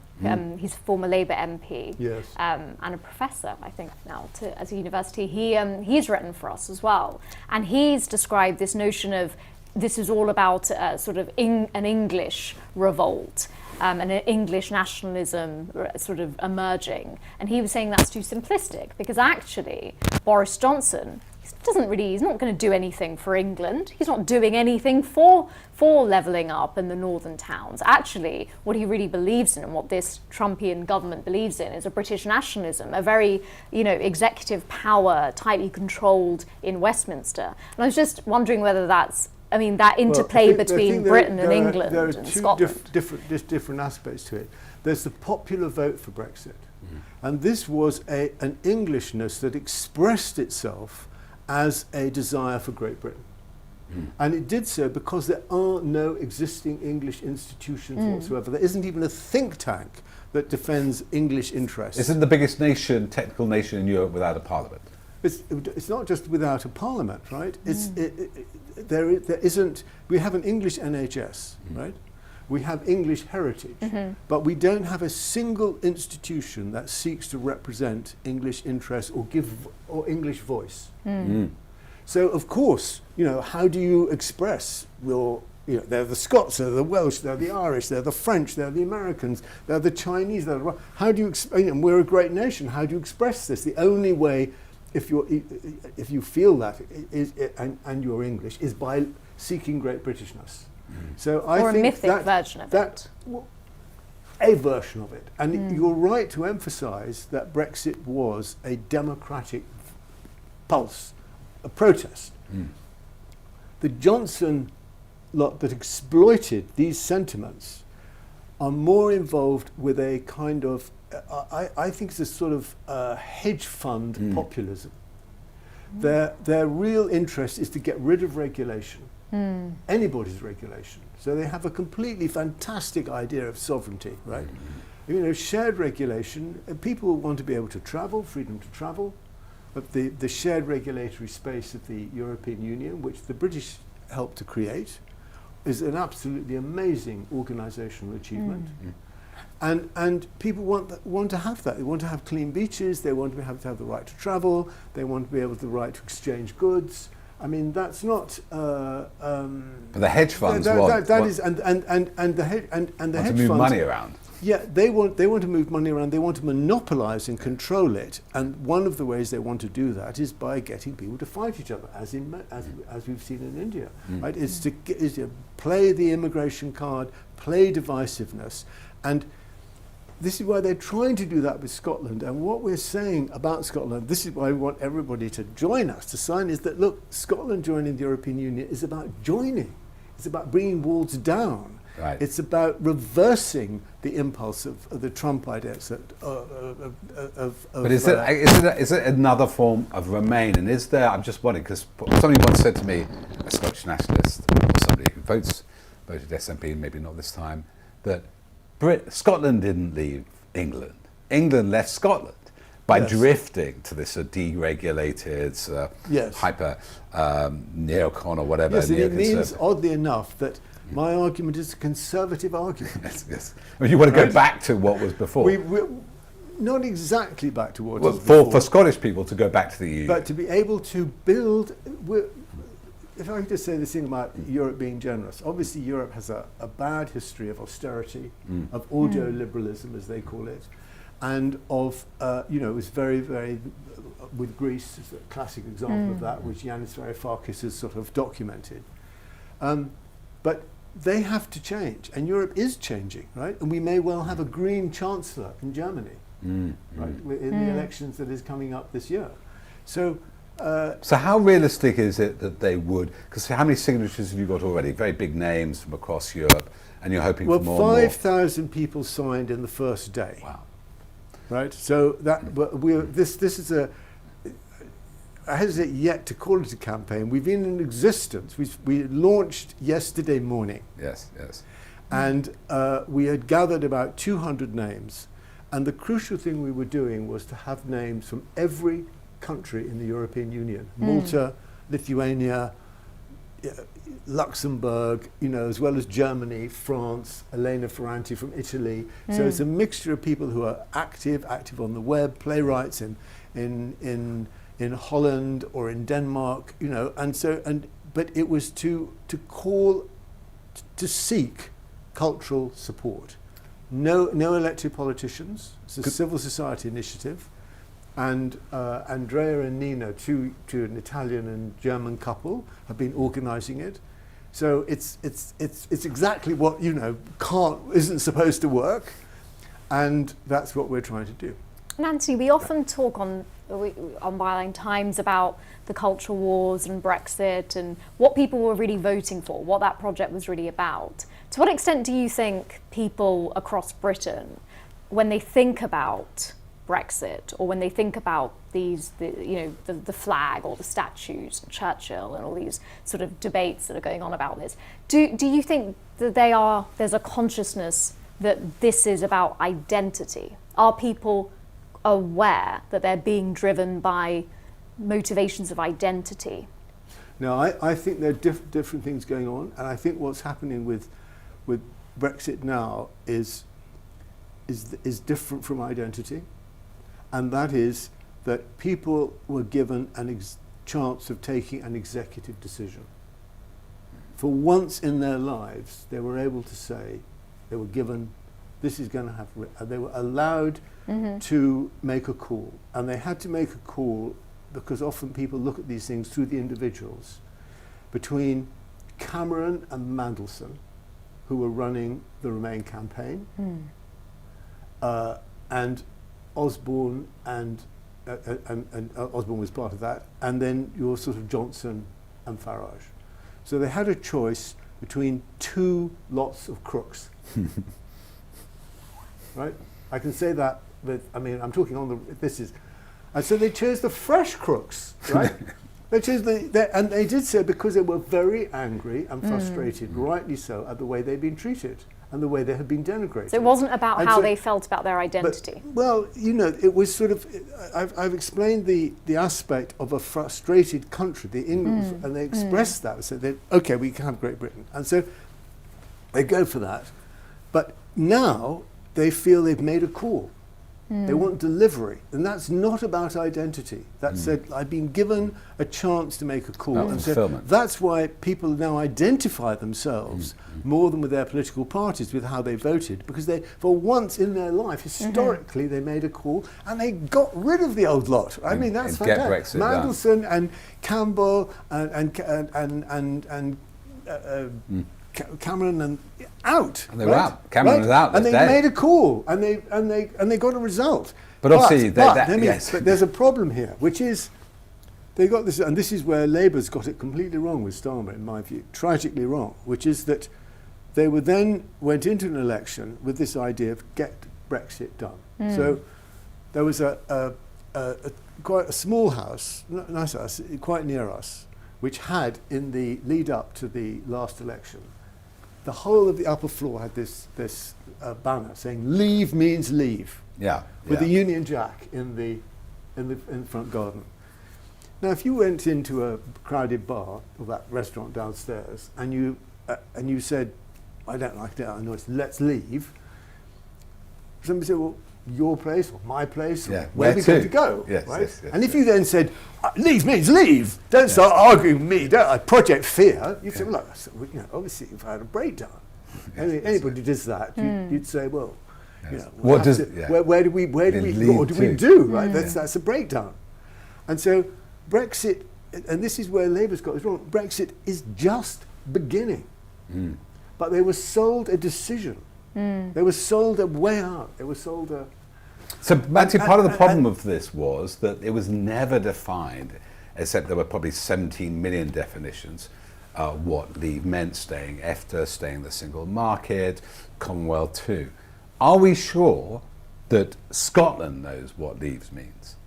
Speaker 2: he's a former Labour MP, and a professor, I think now, at a university, he's written for us as well. And he's described this notion of this is all about sort of an English revolt and an English nationalism sort of emerging. And he was saying that's too simplistic, because actually Boris Johnson he's not going to do anything for England. He's not doing anything for levelling up in the northern towns. Actually, what he really believes in, and what this Trumpian government believes in, is a British nationalism, a very, executive power tightly controlled in Westminster. And I was just wondering whether that's, that interplay between Britain and England and Scotland.
Speaker 5: There are two different aspects to it. There's the popular vote for Brexit. And this was an Englishness that expressed itself as a desire for Great Britain. And it did so because there are no existing English institutions whatsoever. There isn't even a think tank that defends English interests.
Speaker 1: Isn't the biggest technical nation in Europe without a parliament?
Speaker 5: It's not just without a parliament, right? There isn't. We have an English NHS, right? We have English heritage, but we don't have a single institution that seeks to represent English interests or English voice. So of course, how do you express your? They're the Scots, they're the Welsh, they're the Irish, they're the French, they're the Americans, they're the Chinese. How do you? We're a great nation. How do you express this? The only way, if you feel that and you're English, is by seeking great Britishness. So I think
Speaker 2: a mythic version of it.
Speaker 5: A version of it. And you're right to emphasise that Brexit was a democratic pulse, a protest. The Johnson lot that exploited these sentiments are more involved with a kind of, I think it's a sort of hedge fund populism. Their real interest is to get rid of regulation. Anybody's regulation. So they have a completely fantastic idea of sovereignty, right? Shared regulation, people want to be able to travel, freedom to travel, but the shared regulatory space of the European Union, which the British helped to create, is an absolutely amazing organisational achievement. And people want to have that. They want to have clean beaches, they want to have the right to travel, they want to be able to the right to exchange goods. That's not.
Speaker 1: But the hedge funds want
Speaker 5: the hedge
Speaker 1: to move money around.
Speaker 5: Yeah, they want to move money around. They want to monopolise and control it. And one of the ways they want to do that is by getting people to fight each other, as we've seen in India. Right? Is to play the immigration card, play divisiveness, and this is why they're trying to do that with Scotland. And what we're saying about Scotland, this is why we want everybody to join us, to sign, is that, look, Scotland joining the European Union is about joining. It's about bringing walls down.
Speaker 1: Right.
Speaker 5: It's about reversing the impulse of the Trumpites.
Speaker 1: But is it another form of Remain? And is there, I'm just wondering, because somebody once said to me, a Scottish nationalist, or somebody who voted SNP, maybe not this time, that Scotland didn't leave England. England left Scotland by drifting to this deregulated, hyper neocon or whatever.
Speaker 5: Yes, and it means, oddly enough, that my argument is a conservative argument.
Speaker 1: Yes. I mean, you want to go back to what was before.
Speaker 5: We're not exactly back to what was before.
Speaker 1: For Scottish people to go back to the EU.
Speaker 5: But to be able to build... If I could just say this thing about Europe being generous, obviously Europe has a bad history of austerity, of audio-liberalism, as they call it, and of, it was very, very, with Greece is a classic example of that, which Yanis Varoufakis has sort of documented. But they have to change, and Europe is changing, right? And we may well have a green chancellor in Germany, right, in the elections that is coming up this year. So
Speaker 1: how realistic is it that they would, because how many signatures have you got already? Very big names from across Europe, and you're hoping for more and more.
Speaker 5: 5,000 people signed in the first day.
Speaker 1: Wow.
Speaker 5: Right, so that this is I hesitate yet to call it a campaign. We've been in existence. We launched yesterday morning.
Speaker 1: Yes.
Speaker 5: And we had gathered about 200 names. And the crucial thing we were doing was to have names from every country in the European Union. Malta, Lithuania, Luxembourg, as well as Germany, France, Elena Ferranti from Italy. So it's a mixture of people who are active on the web, playwrights in Holland or in Denmark, but it was to call to seek cultural support. No elected politicians. It's a civil society initiative. And Andrea and Nina, two an Italian and German couple, have been organising it. So it's exactly what isn't supposed to work, and that's what we're trying to do.
Speaker 2: And Anthony, we often talk on Byline Times about the cultural wars and Brexit and what people were really voting for, what that project was really about. To what extent do you think people across Britain, when they think about Brexit, or when they think about the flag or the statues, Churchill, and all these sort of debates that are going on about this, do you think that there's a consciousness that this is about identity? Are people aware that they're being driven by motivations of identity?
Speaker 5: No, I think there are different things going on, and I think what's happening with Brexit now is different from identity. And that is that people were given a chance of taking an executive decision. For once in their lives, they were able to say, they were given, this is going to have, they were allowed to make a call. And they had to make a call because often people look at these things through the individuals, between Cameron and Mandelson, who were running the Remain campaign, and Osborne and Osborne was part of that, and then your sort of Johnson and Farage. So they had a choice between two lots of crooks. Right? I can say that I'm talking on and so they chose the fresh crooks, right? They chose and they did so because they were very angry and frustrated, rightly so, at the way they'd been treated and the way they had been denigrated.
Speaker 2: So it wasn't about how they felt about their identity.
Speaker 5: It was sort of, I've explained the aspect of a frustrated country, the English, and they expressed that. So okay, we can have Great Britain. And so they go for that. But now they feel they've made a call. They want delivery, and that's not about identity. That said, I've been given a chance to make a call, and so that's why people now identify themselves more than with their political parties, with how they voted, because they, for once in their life, historically, they made a call and they got rid of the old lot. I mean, that's fantastic. Mandelson and Campbell and Cameron and out.
Speaker 1: And they were out. Cameron was out.
Speaker 5: And they made a call, and they got a result.
Speaker 1: But obviously,
Speaker 5: but there's a problem here, which is they got this, and this is where Labour's got it completely wrong with Starmer, in my view, tragically wrong, which is that they were then went into an election with this idea of get Brexit done. So there was quite a small house, nice house, quite near us, which had, in the lead up to the last election, the whole of the upper floor had this banner saying "Leave means leave," with a Union Jack in the front garden. Now, if you went into a crowded bar or that restaurant downstairs and you said, "I don't like that, I know it's let's leave," somebody said, "Well, your place or my place, or where are we going to go?"
Speaker 1: Yes,
Speaker 5: right?
Speaker 1: yes,
Speaker 5: and if you then said, "Leave means leave," don't start arguing with me, don't I project fear. You say, "Well, look, obviously you've had a breakdown." Anybody does that, you'd say, "Well,
Speaker 1: what does
Speaker 5: where do we what do we do?" Right? That's a breakdown. And so Brexit, and this is where Labour's got it wrong. Brexit is just beginning, but they were sold a decision. They were sold a way out. They were sold a.
Speaker 1: So, Matthew, part of the problem of this was that it was never defined, except there were probably 17 million definitions, what leave meant: staying EFTA, staying the single market, Commonwealth too. Are we sure that Scotland knows what leave means?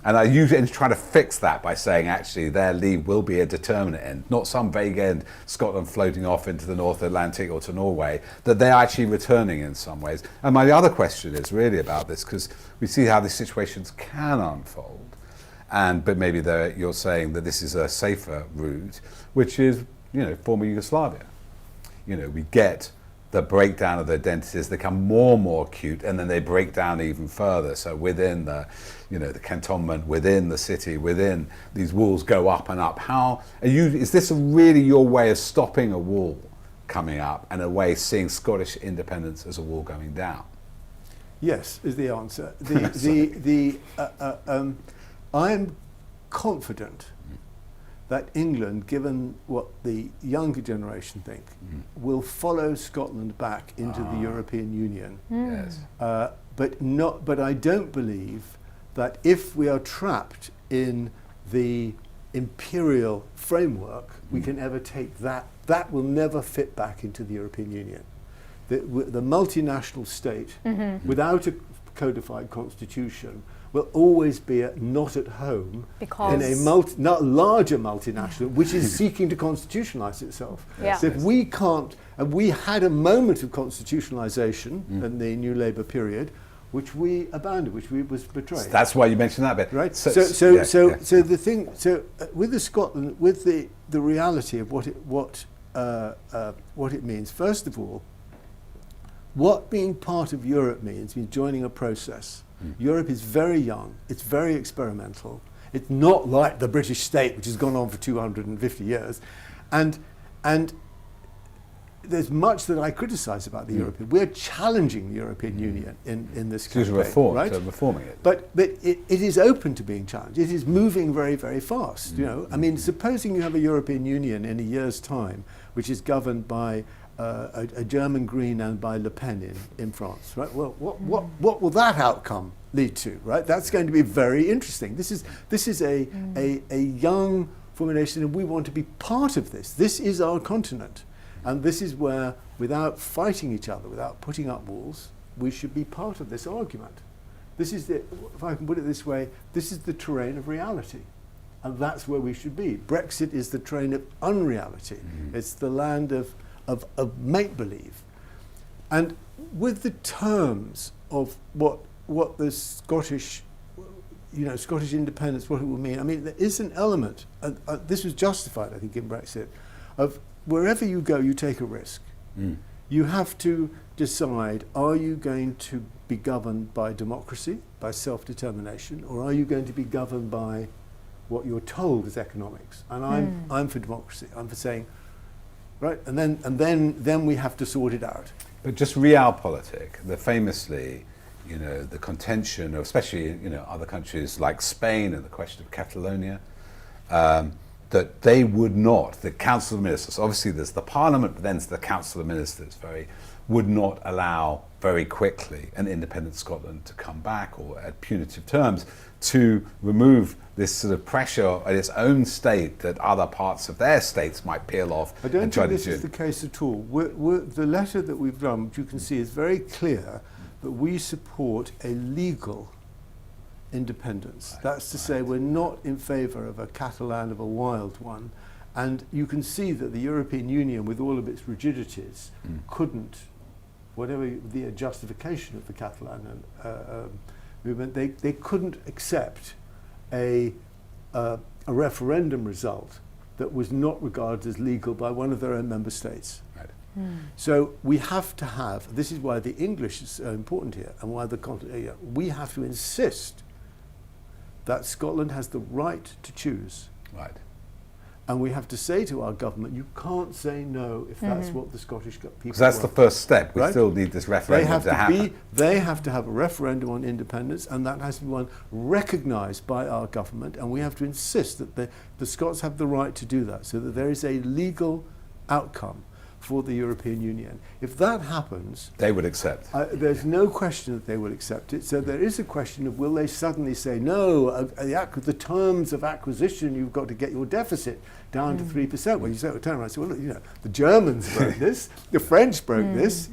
Speaker 1: And I usually try to fix that by saying actually their leave will be a determinate end, not some vague end, Scotland floating off into the North Atlantic or to Norway, that they're actually returning in some ways. And my other question is really about this, because we see how these situations can unfold, but maybe you're saying that this is a safer route, which is, former Yugoslavia. We get the breakdown of the identities, they become more and more acute, and then they break down even further. So within the cantonment, within the city, within these walls go up and up. Is this really your way of stopping a wall coming up and a way of seeing Scottish independence as a wall going down?
Speaker 5: Yes, is the answer. I am confident that England, given what the younger generation think, will follow Scotland back into the European Union.
Speaker 1: Yes.
Speaker 5: But I don't believe that if we are trapped in the imperial framework, we can ever take that. That will never fit back into the European Union. The multinational state, without a codified constitution, will always be not at home in a larger multinational, which is seeking to constitutionalize itself. So if we can't, and we had a moment of constitutionalization in the New Labour period, which we abandoned, which was betrayed.
Speaker 1: So that's why you mentioned that bit,
Speaker 5: right? So the thing, with the Scotland, with the reality of what it means. First of all, what being part of Europe means joining a process. Europe is very young, it's very experimental, it's not like the British state, which has gone on for 250 years, and there's much that I criticise about the European. We're challenging the European Union in this campaign, right?
Speaker 1: Reforming it.
Speaker 5: But it is open to being challenged. It is moving very, very fast. I mean, supposing you have a European Union in a year's time, which is governed by a German Green and by Le Pen in France, right? Well, what will that outcome lead to, right? That's going to be very interesting. This is a young formation, and we want to be part of this. This is our continent, and this is where, without fighting each other, without putting up walls, we should be part of this argument. This is if I can put it this way, this is the terrain of reality. And that's where we should be. Brexit is the terrain of unreality. It's the land of make-believe. And with the terms of what the Scottish independence, what it will mean, I mean, there is an element, this was justified, I think, in Brexit, of wherever you go, you take a risk. You have to decide, are you going to be governed by democracy, by self-determination, or are you going to be governed by what you're told is economics? And I'm for democracy. I'm for saying, right, and then we have to sort it out.
Speaker 1: But just realpolitik, famously, the contention of, especially other countries like Spain and the question of Catalonia, that they would not, the Council of Ministers, obviously there's the Parliament, but then the Council of Ministers would not allow very quickly an independent Scotland to come back, or at punitive terms, to remove this sort of pressure at its own state that other parts of their states might peel off
Speaker 5: I don't
Speaker 1: and try
Speaker 5: think
Speaker 1: to
Speaker 5: this is the case at all. The letter that we've done, which you can see, is very clear that we support a legal independence. That's to say, we're not in favour of a Catalan of a wild one. And you can see that the European Union, with all of its rigidities, couldn't, whatever the justification of the Catalan movement, they couldn't accept a referendum result that was not regarded as legal by one of their own member states.
Speaker 1: Right.
Speaker 5: So we have to have, this is why the English is so important here, and why we have to insist that Scotland has the right to choose.
Speaker 1: Right.
Speaker 5: And we have to say to our government, you can't say no if that's what the Scottish people want.
Speaker 1: Because that's the first step. We
Speaker 5: Right?
Speaker 1: still need this referendum to happen.
Speaker 5: They have to have a referendum on independence, and that has to be one recognised by our government, and we have to insist that the Scots have the right to do that, so that there is a legal outcome for the European Union. If that happens,
Speaker 1: They would accept.
Speaker 5: there's no question that they will accept it. So there is a question of, will they suddenly say, no, the terms of acquisition, you've got to get your deficit down to 3%. Well, you say, turn around and say, well, look, the Germans broke this, the French broke this,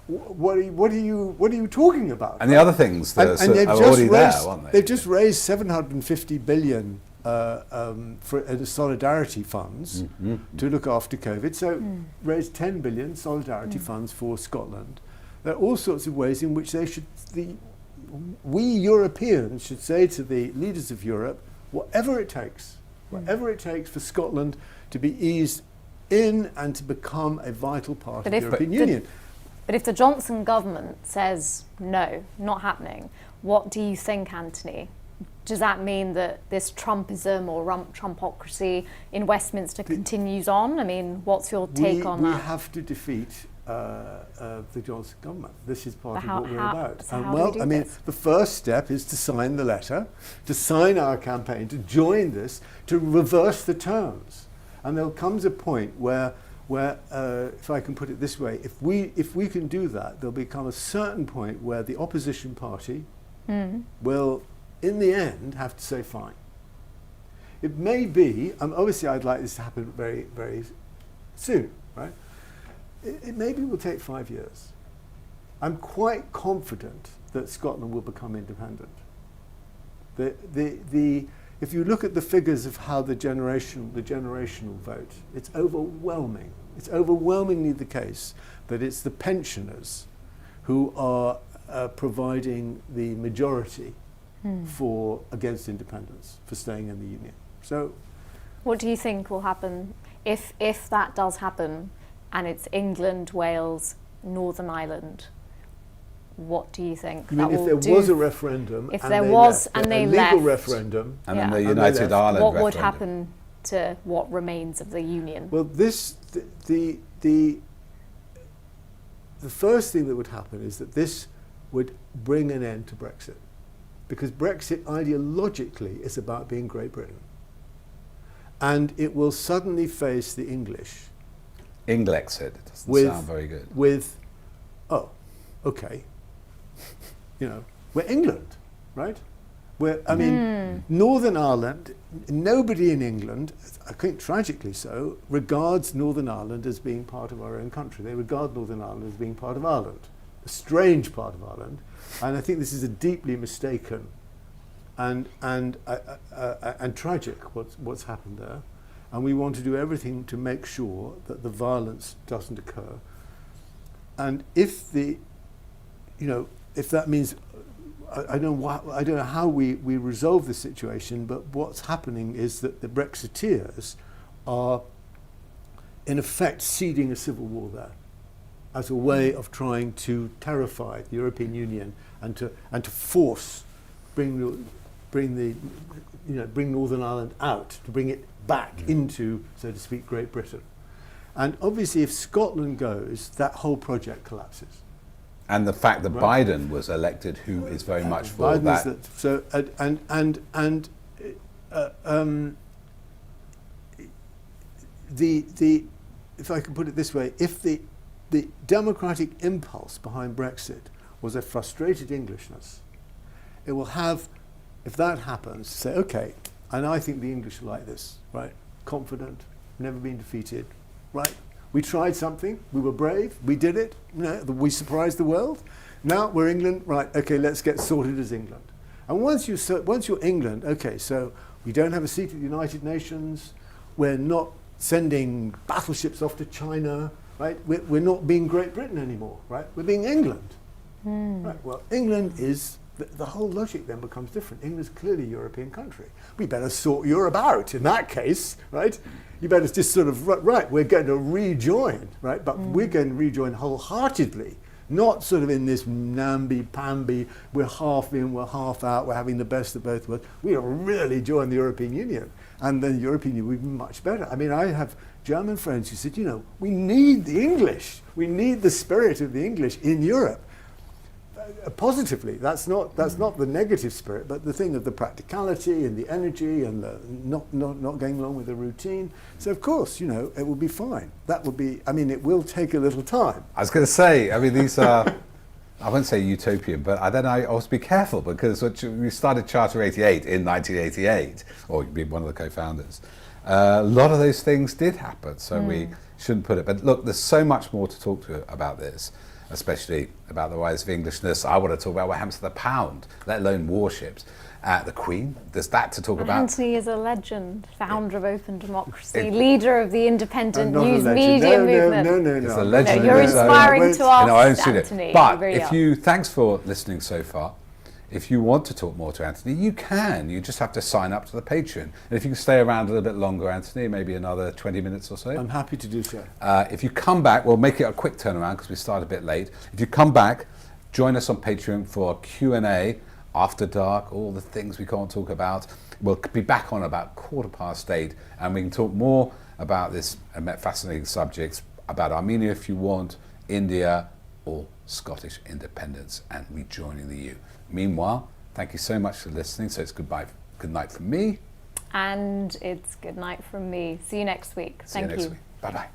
Speaker 5: what are you talking about?
Speaker 1: And the other things that
Speaker 5: And they've
Speaker 1: are
Speaker 5: just
Speaker 1: already there,
Speaker 5: raised,
Speaker 1: aren't they?
Speaker 5: they've just raised 750 billion for the solidarity funds to look after COVID. So raised 10 billion solidarity funds for Scotland. There are all sorts of ways in which they should, we Europeans should say to the leaders of Europe, whatever it takes for Scotland to be eased in and to become a vital part of the European Union.
Speaker 2: But if the Johnson government says no, not happening, what do you think, Anthony? Does that mean that this Trumpism or Trumpocracy in Westminster continues on? I mean, what's your take on that?
Speaker 5: We have to defeat the Johnson government. This is part of what we're about.
Speaker 2: So how do we do this?
Speaker 5: The first step is to sign the letter, to sign our campaign, to join this, to reverse the terms. And there comes a point where if I can put it this way, if we can do that, there'll become a certain point where the opposition party will, in the end, have to say fine. It may be, obviously I'd like this to happen very, very soon, right? It maybe will take 5 years. I'm quite confident that Scotland will become independent. If you look at the figures of how the generational vote, it's overwhelming. It's overwhelmingly the case that it's the pensioners who are providing the majority against independence, for staying in the Union. So,
Speaker 2: what do you think will happen if that does happen, and it's England, Wales, Northern Ireland? What do you think
Speaker 5: you
Speaker 2: that
Speaker 5: mean
Speaker 2: will
Speaker 5: if
Speaker 2: do?
Speaker 5: there was a referendum,
Speaker 2: if
Speaker 5: and
Speaker 2: there
Speaker 5: they
Speaker 2: was
Speaker 5: left,
Speaker 2: and they
Speaker 5: a
Speaker 2: left,
Speaker 5: legal referendum,
Speaker 1: And then
Speaker 2: Yeah.
Speaker 1: the
Speaker 2: And
Speaker 1: United
Speaker 5: left.
Speaker 1: Ireland
Speaker 2: what would
Speaker 1: referendum.
Speaker 2: happen to what remains of the Union?
Speaker 5: well, the first thing that would happen is that this would bring an end to Brexit, because Brexit ideologically is about being Great Britain, and it will suddenly face the English
Speaker 1: Englexit. It doesn't
Speaker 5: with
Speaker 1: sound very good.
Speaker 5: with, oh, okay, we're England, right? Northern Ireland, nobody in England, I think tragically so, regards Northern Ireland as being part of our own country. They regard Northern Ireland as being part of Ireland, a strange part of Ireland, and I think this is a deeply mistaken and tragic what's happened there. And we want to do everything to make sure that the violence doesn't occur. And if that means, I don't know how we resolve the situation, but what's happening is that the Brexiteers are, in effect, seeding a civil war there as a way of trying to terrify the European Union and to bring Northern Ireland out, to bring it back into, so to speak, Great Britain. And obviously, if Scotland goes, that whole project collapses.
Speaker 1: And the fact that Biden was elected, who is very much for that.
Speaker 5: If I can put it this way, if the democratic impulse behind Brexit was a frustrated Englishness, it will have if that happens, say, okay, and I think the English are like this, right? Confident, never been defeated, right? We tried something, we were brave, we did it, we surprised the world. Now we're England, right, okay, let's get sorted as England. And once you're England, okay, so we don't have a seat at the United Nations, we're not sending battleships off to China, right? We're not being Great Britain anymore, right? We're being England. Right, well, England is, the whole logic then becomes different. England's clearly a European country. We better sort Europe out in that case, right? You better just sort of, right, we're going to rejoin, right? But we're going to rejoin wholeheartedly, not sort of in this namby-pamby, we're half in, we're half out, we're having the best of both worlds. We really join the European Union. And then the European Union would be much better. I mean, I have German friends who said, we need the English. We need the spirit of the English in Europe. Positively, that's not the negative spirit, but the thing of the practicality and the energy and the not going along with the routine. So of course, it will be fine. That would be. I mean, it will take a little time.
Speaker 1: I was going to say. I mean, these are. I won't say utopian, but then I always be careful because we started Charter 88 in 1988, or you'd be one of the co-founders. A lot of those things did happen, so we shouldn't put it. But look, there's so much more to talk to about this, especially about the rise of Englishness. I want to talk about what happens to the pound, let alone warships. The Queen, there's that to talk about.
Speaker 2: Anthony is a legend, founder of Open Democracy, leader of the independent news
Speaker 5: legend.
Speaker 2: media movement.
Speaker 5: No.
Speaker 1: It's a legend.
Speaker 2: No, you're inspiring to us,
Speaker 1: I haven't seen
Speaker 2: Anthony.
Speaker 1: it. But
Speaker 2: really
Speaker 1: thanks for listening so far. If you want to talk more to Anthony, you can. You just have to sign up to the Patreon. And if you can stay around a little bit longer, Anthony, maybe another 20 minutes or so.
Speaker 5: I'm happy to do so.
Speaker 1: If you come back, we'll make it a quick turnaround because we started a bit late. If you come back, join us on Patreon for a Q&A, After Dark, all the things we can't talk about. We'll be back on about 8:15, and we can talk more about this fascinating subjects, about Armenia if you want, India, or Scottish independence and rejoining the EU. Meanwhile, thank you so much for listening. So it's good night from me.
Speaker 2: And it's good night from me. See you next week. Thank you.
Speaker 1: Bye-bye.